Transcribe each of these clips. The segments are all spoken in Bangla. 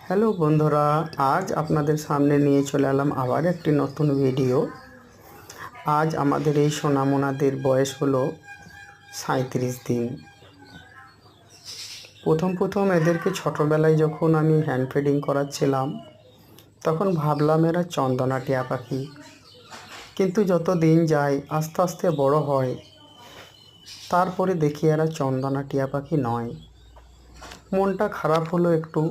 হ্যালো বন্ধুরা, আজ আপনাদের সামনে নিয়ে চলে এলাম আবার একটি নতুন ভিডিও। আজ আমাদের এই সোনামোনাদের বয়স হলো 37 দিন। প্রথম এদেরকে ছোটোবেলায় যখন আমি হ্যান্ড ফিডিং করাচ্ছিলাম তখন ভাবলাম এরা চন্দনা টিয়া পাখি, কিন্তু যত দিন যায় আস্তে আস্তে বড় হয়, তারপরে দেখি এরা চন্দনা টিয়া পাখি নয়। মনটা খারাপ হলো একটু,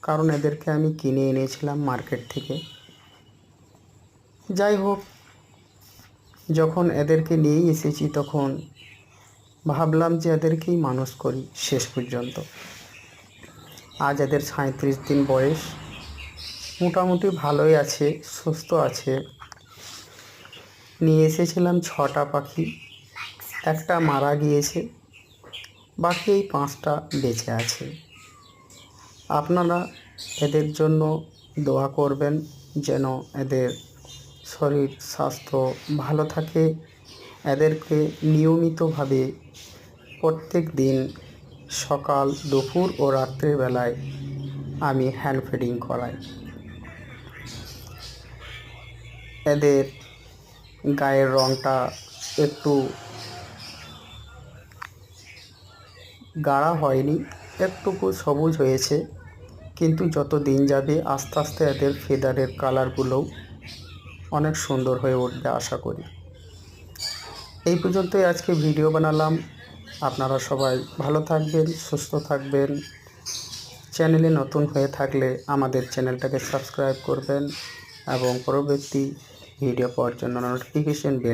কারণ এদেরকে আমি কিনে এনেছিলাম মার্কেট থেকে। যাই হোক, যখন এদেরকে নিয়েই এসেছি তখন ভাবলাম যে এদেরকেই মানুষ করি শেষ পর্যন্ত। আজ এদের 37 দিন বয়স, মোটামুটি ভালোই আছে, সুস্থ আছে। নিয়ে এসেছিলাম 6টা পাখি, একটা মারা গিয়েছে, বাকি এই 5টা বেঁচে আছে। আপনারা এদের জন্য দোয়া করবেন যেন এদের শরীর স্বাস্থ্য ভালো থাকে। এদেরকে নিয়মিতভাবে প্রত্যেক দিন সকাল, দুপুর ও রাত্রিবেলায় আমি হ্যান্ড ফিডিং করাই। এদের গায়ের রঙটা একটু গাঢ় হয়নি, একটুকু সবুজ হয়েছে, কিন্তু যত দিন যাবে আস্তে আস্তে এদের ফেদারের কালারগুলোও অনেক সুন্দর হয়ে উঠবে আশা করি। এই পর্যন্তই আজকে ভিডিও বানালাম। আপনারা সবাই ভালো থাকবেন, সুস্থ থাকবেন। চ্যানেলে নতুন হয়ে থাকলে আমাদের চ্যানেলটাকে সাবস্ক্রাইব করবেন এবং পরবর্তী ভিডিও পাওয়ার জন্য নোটিফিকেশন বেল